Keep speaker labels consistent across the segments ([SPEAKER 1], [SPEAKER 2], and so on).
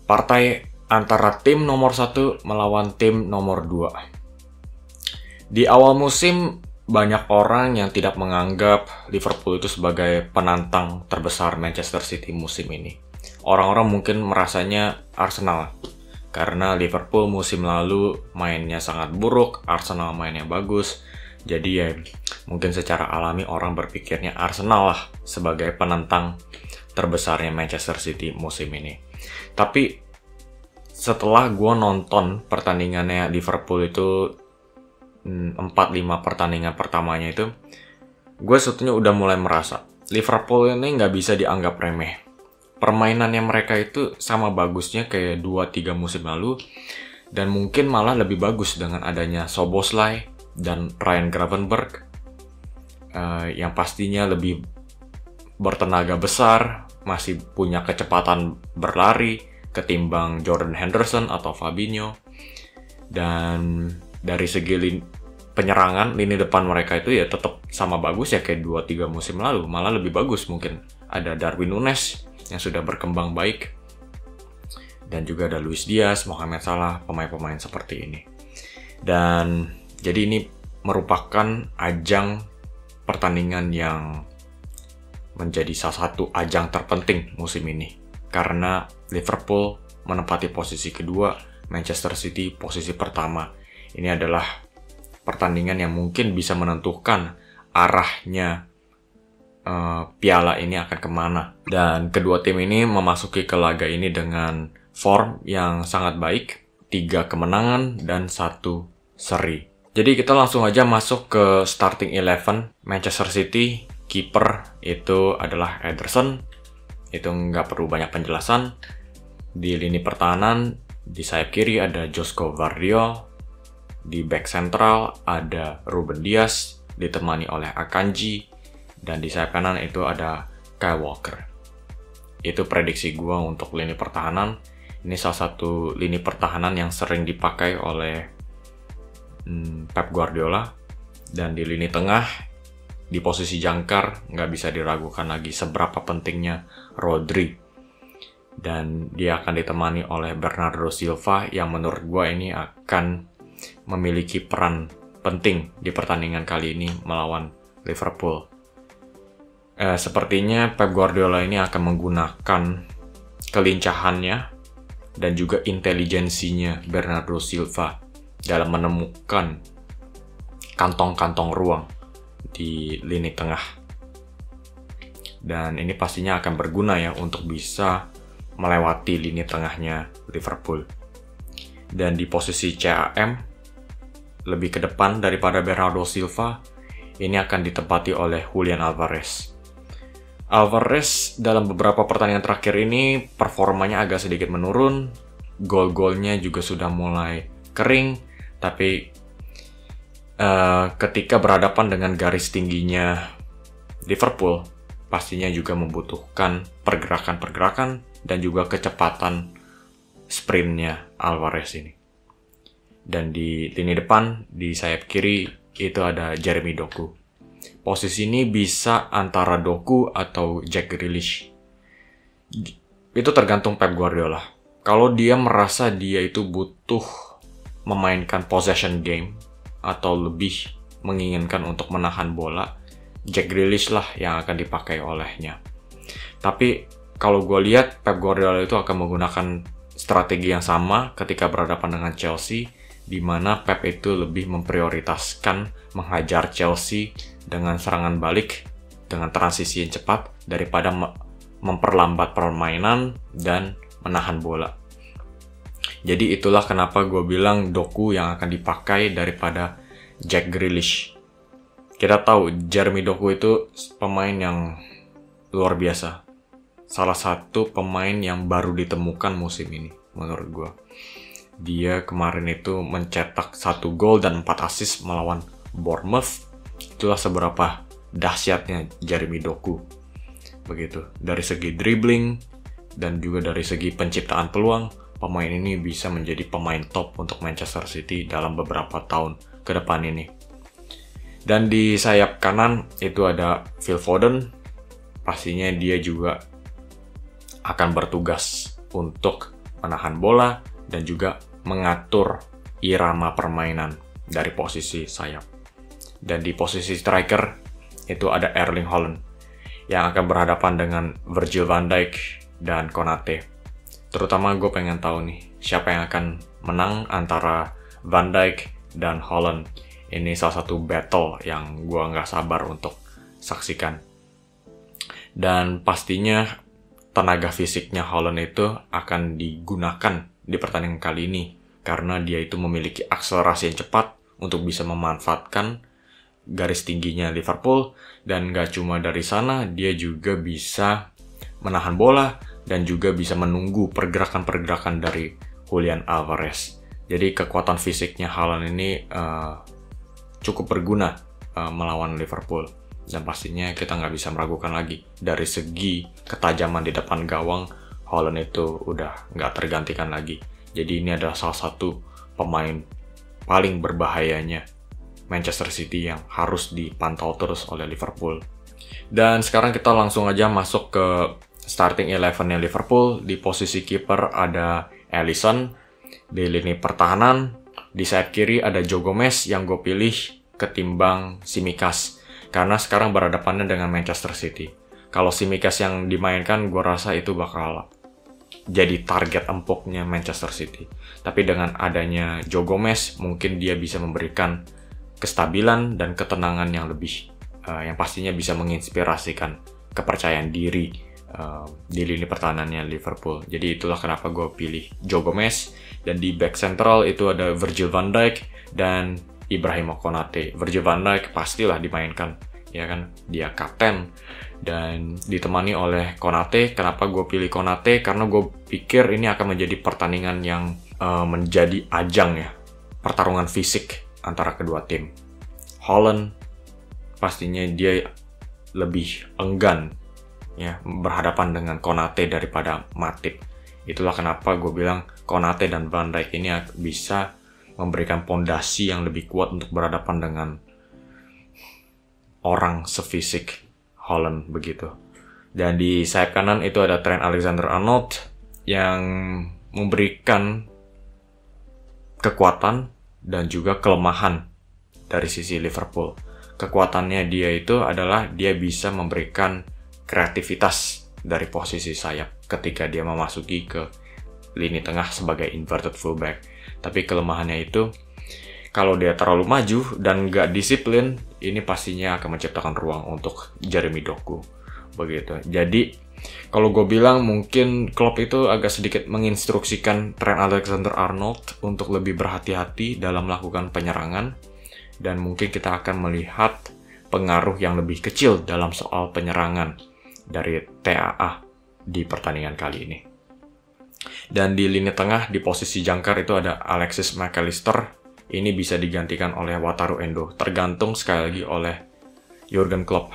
[SPEAKER 1] partai antara tim nomor 1 melawan tim nomor 2. Di awal musim, banyak orang yang tidak menganggap Liverpool itu sebagai penantang terbesar Manchester City musim ini. Orang-orang mungkin merasanya Arsenal, karena Liverpool musim lalu mainnya sangat buruk, Arsenal mainnya bagus. Jadi ya mungkin secara alami orang berpikirnya Arsenal lah sebagai penantang terbesarnya Manchester City musim ini. Tapi setelah gue nonton pertandingannya Liverpool itu 4-5 pertandingan pertamanya itu, gue sebetulnya udah mulai merasa Liverpool ini nggak bisa dianggap remeh. Permainannya mereka itu sama bagusnya kayak 2-3 musim lalu, dan mungkin malah lebih bagus dengan adanya Szoboszlai dan Ryan Gravenberch yang pastinya lebih bertenaga besar, masih punya kecepatan berlari ketimbang Jordan Henderson atau Fabinho. Dan dari segi penyerangan, lini depan mereka itu ya tetap sama bagus ya kayak 2-3 musim lalu, malah lebih bagus mungkin. Ada Darwin Núñez yang sudah berkembang baik, dan juga ada Luis Diaz, Mohamed Salah, pemain-pemain seperti ini. Dan jadi ini merupakan ajang pertandingan yang menjadi salah satu ajang terpenting musim ini, karena Liverpool menempati posisi kedua, Manchester City posisi pertama. Ini adalah pertandingan yang mungkin bisa menentukan arahnya piala ini akan kemana. Dan kedua tim ini memasuki ke laga ini dengan form yang sangat baik, 3 kemenangan dan 1 seri. Jadi kita langsung aja masuk ke starting 11 Manchester City. Kiper itu adalah Ederson, itu nggak perlu banyak penjelasan. Di lini pertahanan, di sayap kiri ada Josko Gvardiol, di back sentral ada Ruben Dias ditemani oleh Akanji, dan di sayap kanan itu ada Kyle Walker. Itu prediksi gue untuk lini pertahanan. Ini salah satu lini pertahanan yang sering dipakai oleh Pep Guardiola. Dan di lini tengah, di posisi jangkar, nggak bisa diragukan lagi seberapa pentingnya Rodri. Dan dia akan ditemani oleh Bernardo Silva yang menurut gue ini akan memiliki peran penting di pertandingan kali ini melawan Liverpool. Sepertinya Pep Guardiola ini akan menggunakan kelincahannya dan juga intelijensinya Bernardo Silva dalam menemukan kantong-kantong ruang di lini tengah. Dan ini pastinya akan berguna ya untuk bisa melewati lini tengahnya Liverpool. Dan di posisi CAM, lebih ke depan daripada Bernardo Silva, ini akan ditempati oleh Julian Alvarez. Alvarez dalam beberapa pertandingan terakhir ini performanya agak sedikit menurun, gol-golnya juga sudah mulai kering, tapi ketika berhadapan dengan garis tingginya Liverpool, pastinya juga membutuhkan pergerakan-pergerakan dan juga kecepatan sprintnya Alvarez ini. Dan di lini depan, di sayap kiri, itu ada Jeremy Doku. Posisi ini bisa antara Doku atau Jack Grealish. Itu tergantung Pep Guardiola. Kalau dia merasa dia itu butuh memainkan possession game atau lebih menginginkan untuk menahan bola, Jack Grealish lah yang akan dipakai olehnya. Tapi kalau gue lihat Pep Guardiola itu akan menggunakan strategi yang sama ketika berhadapan dengan Chelsea, di mana Pep itu lebih memprioritaskan menghajar Chelsea dengan serangan balik, dengan transisi yang cepat, daripada memperlambat permainan dan menahan bola. Jadi itulah kenapa gue bilang Doku yang akan dipakai daripada Jack Grealish. Kita tahu Jeremy Doku itu pemain yang luar biasa. Salah satu pemain yang baru ditemukan musim ini menurut gue. Dia kemarin itu mencetak 1 gol dan 4 assist melawan Bournemouth. Itulah seberapa dahsyatnya Jeremy Doku. Begitu. Dari segi dribbling dan juga dari segi penciptaan peluang, pemain ini bisa menjadi pemain top untuk Manchester City dalam beberapa tahun ke depan ini. Dan di sayap kanan itu ada Phil Foden. Pastinya dia juga akan bertugas untuk menahan bola dan juga mengatur irama permainan dari posisi sayap. Dan di posisi striker itu ada Erling Haaland yang akan berhadapan dengan Virgil van Dijk dan Konate. Terutama gue pengen tahu nih, siapa yang akan menang antara Van Dijk dan Haaland. Ini salah satu battle yang gue nggak sabar untuk saksikan. Dan pastinya tenaga fisiknya Haaland itu akan digunakan di pertandingan kali ini karena dia itu memiliki akselerasi yang cepat untuk bisa memanfaatkan garis tingginya Liverpool, dan gak cuma dari sana, dia juga bisa menahan bola dan juga bisa menunggu pergerakan-pergerakan dari Julian Alvarez. Jadi kekuatan fisiknya Haaland ini cukup berguna melawan Liverpool, dan pastinya kita nggak bisa meragukan lagi dari segi ketajaman di depan gawang. Haaland itu udah nggak tergantikan lagi. Jadi ini adalah salah satu pemain paling berbahayanya Manchester City yang harus dipantau terus oleh Liverpool. Dan sekarang kita langsung aja masuk ke starting 11-nya Liverpool. Di posisi kiper ada Alisson. Di lini pertahanan, di sayap kiri ada Joe Gomez yang gue pilih ketimbang Tsimikas, karena sekarang berhadapannya dengan Manchester City. Kalau Tsimikas yang dimainkan, gue rasa itu bakal jadi target empuknya Manchester City. Tapi dengan adanya Joe Gomez, mungkin dia bisa memberikan kestabilan dan ketenangan yang lebih, yang pastinya bisa menginspirasikan kepercayaan diri di lini pertahanannya Liverpool. Jadi itulah kenapa gue pilih Joe Gomez. Dan di back central itu ada Virgil van Dijk dan Ibrahima Konate. Virgil van Dijk pastilah dimainkan, ya kan, dia kapten dan ditemani oleh Konate. Kenapa gue pilih Konate? Karena gue pikir ini akan menjadi pertandingan yang menjadi ajang ya, pertarungan fisik antara kedua tim. Haaland pastinya dia lebih enggan ya berhadapan dengan Konate daripada Matip. Itulah kenapa gue bilang Konate dan Van Dijk ini bisa memberikan pondasi yang lebih kuat untuk berhadapan dengan orang sefisik Haaland begitu. Dan di sayap kanan itu ada Trent Alexander-Arnold yang memberikan kekuatan dan juga kelemahan dari sisi Liverpool. Kekuatannya dia itu adalah dia bisa memberikan kreativitas dari posisi sayap ketika dia memasuki ke lini tengah sebagai inverted fullback. Tapi kelemahannya itu, kalau dia terlalu maju dan nggak disiplin, ini pastinya akan menciptakan ruang untuk Jeremy Doku begitu. Jadi kalau gue bilang mungkin Klopp itu agak sedikit menginstruksikan Trent Alexander-Arnold untuk lebih berhati-hati dalam melakukan penyerangan, dan mungkin kita akan melihat pengaruh yang lebih kecil dalam soal penyerangan dari TAA di pertandingan kali ini. Dan di lini tengah di posisi jangkar itu ada Alexis Mac Allister. Ini bisa digantikan oleh Wataru Endo, tergantung sekali lagi oleh Jurgen Klopp.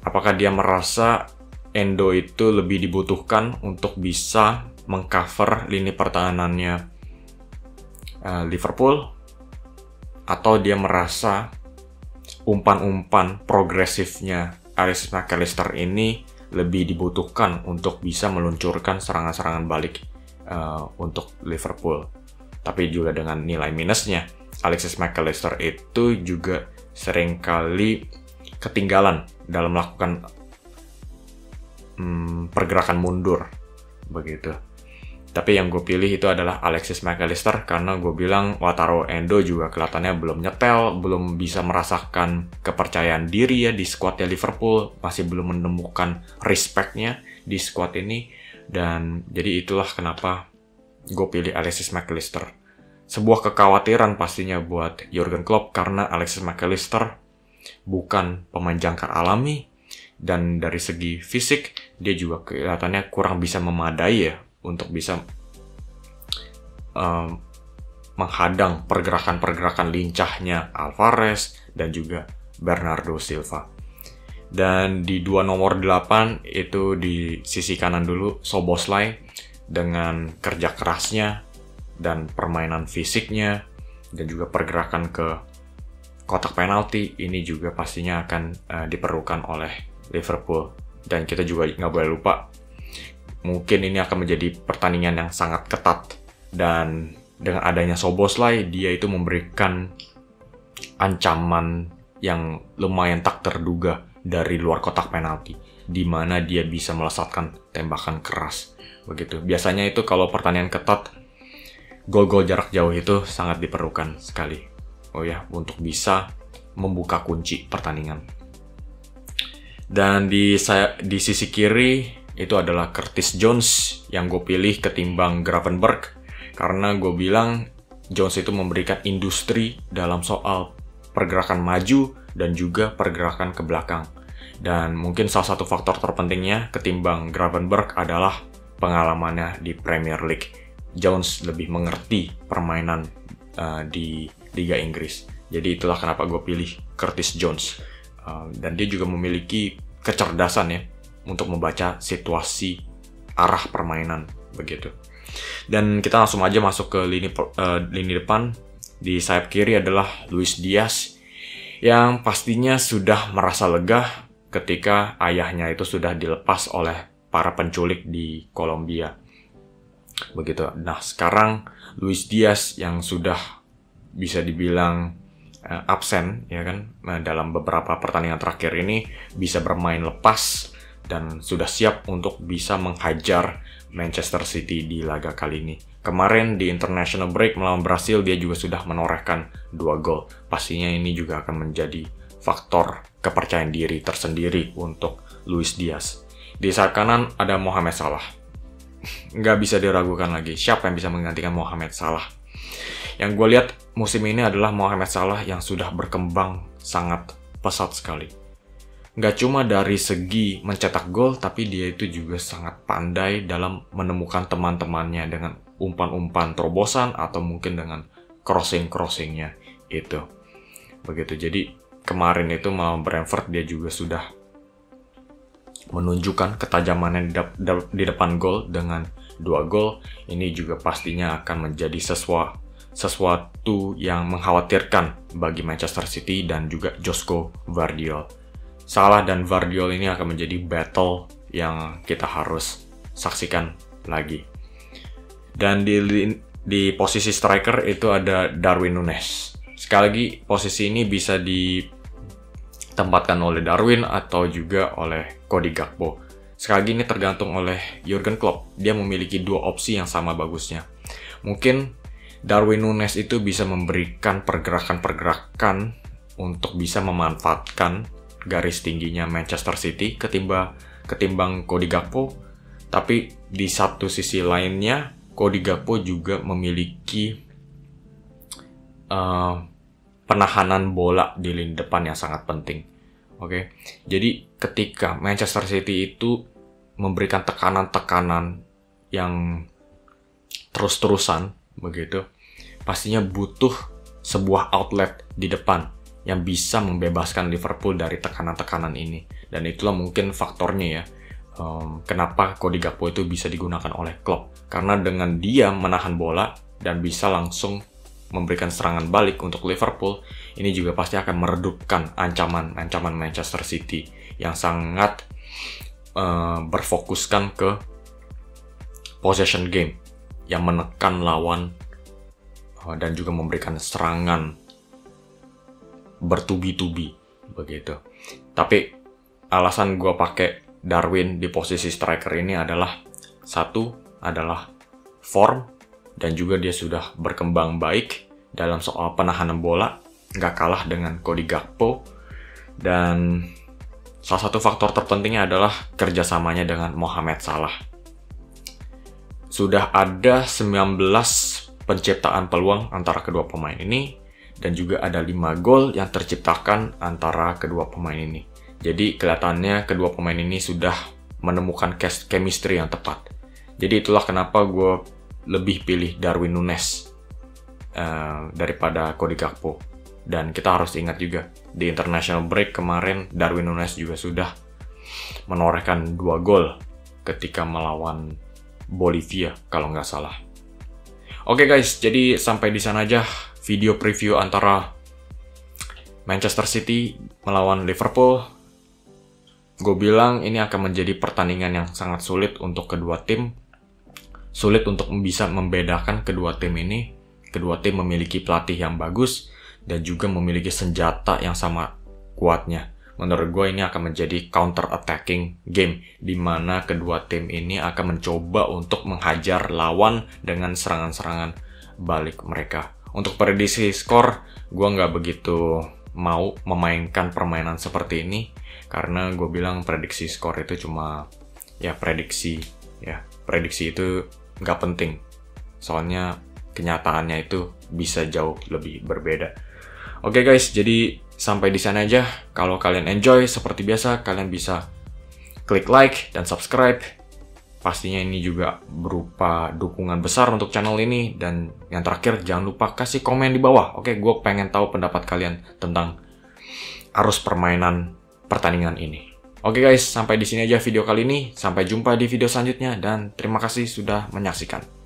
[SPEAKER 1] Apakah dia merasa Endo itu lebih dibutuhkan untuk bisa mengcover lini pertahanannya Liverpool, atau dia merasa umpan-umpan progresifnya Alexis Mac Allister ini lebih dibutuhkan untuk bisa meluncurkan serangan-serangan balik untuk Liverpool. Tapi juga dengan nilai minusnya, Alexis Mac Allister itu juga seringkali ketinggalan dalam melakukan pergerakan mundur begitu. Tapi yang gue pilih itu adalah Alexis Mac Allister karena gue bilang Wataru Endo juga kelihatannya belum nyetel, belum bisa merasakan kepercayaan diri ya di skuadnya Liverpool, masih belum menemukan respect-nya di skuad ini. Dan jadi itulah kenapa gue pilih Alexis Mac Allister. Sebuah kekhawatiran pastinya buat Jurgen Klopp karena Alexis Mac Allister bukan pemain jangkar alami, dan dari segi fisik dia juga kelihatannya kurang bisa memadai ya untuk bisa menghadang pergerakan-pergerakan lincahnya Alvarez dan juga Bernardo Silva. Dan di dua nomor 8 itu di sisi kanan dulu Szoboszlai dengan kerja kerasnya dan permainan fisiknya dan juga pergerakan ke kotak penalti ini juga pastinya akan diperlukan oleh Liverpool. Dan kita juga nggak boleh lupa mungkin ini akan menjadi pertandingan yang sangat ketat. Dan dengan adanya Szoboszlai, dia itu memberikan ancaman yang lumayan tak terduga dari luar kotak penalti, di mana dia bisa melesatkan tembakan keras. Begitu. Biasanya itu kalau pertandingan ketat, gol-gol jarak jauh itu sangat diperlukan sekali. Oh ya, untuk bisa membuka kunci pertandingan. Dan di sisi kiri itu adalah Curtis Jones yang gue pilih ketimbang Gravenberch, karena gue bilang Jones itu memberikan industri dalam soal pergerakan maju dan juga pergerakan ke belakang. Dan mungkin salah satu faktor terpentingnya ketimbang Gravenberch adalah pengalamannya di Premier League. Jones lebih mengerti permainan di Liga Inggris. Jadi itulah kenapa gue pilih Curtis Jones. Dan dia juga memiliki kecerdasan ya untuk membaca situasi arah permainan begitu. Dan kita langsung aja masuk ke lini depan. Di sayap kiri adalah Luis Diaz yang pastinya sudah merasa lega ketika ayahnya itu sudah dilepas oleh para penculik di Kolombia. Begitu. Nah, sekarang Luis Diaz yang sudah bisa dibilang absen ya kan, dalam beberapa pertandingan terakhir ini bisa bermain lepas dan sudah siap untuk bisa menghajar Manchester City di laga kali ini. Kemarin di international break melawan Brasil dia juga sudah menorehkan 2 gol. Pastinya ini juga akan menjadi faktor kepercayaan diri tersendiri untuk Luis Diaz. Di sayap kanan ada Mohamed Salah. Nggak bisa diragukan lagi siapa yang bisa menggantikan Mohamed Salah. Yang gue lihat musim ini adalah Mohamed Salah yang sudah berkembang sangat pesat sekali. Nggak cuma dari segi mencetak gol, tapi dia itu juga sangat pandai dalam menemukan teman-temannya dengan umpan-umpan terobosan atau mungkin dengan crossing-crossingnya itu. Begitu. Jadi kemarin itu melawan Brentford dia juga sudah menunjukkan ketajamannya di depan gol dengan 2 gol. Ini juga pastinya akan menjadi sesuatu yang mengkhawatirkan bagi Manchester City dan juga Josko Gvardiol. Salah dan Gvardiol ini akan menjadi battle yang kita harus saksikan lagi. Dan di posisi striker itu ada Darwin Núñez. Sekali lagi posisi ini bisa ditempatkan oleh Darwin atau juga oleh Cody Gakpo. Sekali lagi ini tergantung oleh Jurgen Klopp. Dia memiliki 2 opsi yang sama bagusnya. Mungkin Darwin Núñez itu bisa memberikan pergerakan-pergerakan untuk bisa memanfaatkan garis tingginya Manchester City ketimbang Cody Gakpo. Tapi di satu sisi lainnya Cody Gakpo juga memiliki penahanan bola di lini depan yang sangat penting. Oke. Jadi ketika Manchester City itu memberikan tekanan-tekanan yang terus-terusan begitu, pastinya butuh sebuah outlet di depan yang bisa membebaskan Liverpool dari tekanan-tekanan ini. Dan itulah mungkin faktornya ya, kenapa Cody Gakpo itu bisa digunakan oleh Klopp. Karena dengan dia menahan bola dan bisa langsung memberikan serangan balik untuk Liverpool, ini juga pasti akan meredupkan ancaman Manchester City yang sangat berfokuskan ke possession game, yang menekan lawan dan juga memberikan serangan bertubi-tubi begitu. Tapi alasan gue pakai Darwin di posisi striker ini adalah satu adalah form dan juga dia sudah berkembang baik dalam soal penahanan bola, nggak kalah dengan Cody Gakpo. Dan salah satu faktor terpentingnya adalah kerjasamanya dengan Mohamed Salah. Sudah ada 19 penciptaan peluang antara kedua pemain ini, dan juga ada 5 gol yang terciptakan antara kedua pemain ini. Jadi kelihatannya kedua pemain ini sudah menemukan chemistry yang tepat. Jadi itulah kenapa gue lebih pilih Darwin Núñez daripada Cody Gakpo. Dan kita harus ingat juga, di international break kemarin Darwin Núñez juga sudah menorehkan 2 gol ketika melawan Bolivia kalau nggak salah. Oke guys, jadi sampai di sana aja video preview antara Manchester City melawan Liverpool. gue bilang ini akan menjadi pertandingan yang sangat sulit untuk kedua tim. Sulit untuk bisa membedakan kedua tim ini. Kedua tim memiliki pelatih yang bagus dan juga memiliki senjata yang sama kuatnya. Menurut gue ini akan menjadi counter attacking game, di mana kedua tim ini akan mencoba untuk menghajar lawan dengan serangan-serangan balik mereka. Untuk prediksi skor, gue nggak begitu mau memainkan permainan seperti ini, karena gue bilang prediksi skor itu cuma ya prediksi. Ya, prediksi itu nggak penting, soalnya kenyataannya itu bisa jauh lebih berbeda. Oke guys, jadi sampai di sana aja. Kalau kalian enjoy, seperti biasa, kalian bisa klik like dan subscribe. Pastinya ini juga berupa dukungan besar untuk channel ini. Dan yang terakhir, jangan lupa kasih komen di bawah. Oke, gue pengen tahu pendapat kalian tentang arus permainan pertandingan ini. Oke guys, sampai di sini aja video kali ini. Sampai jumpa di video selanjutnya dan terima kasih sudah menyaksikan.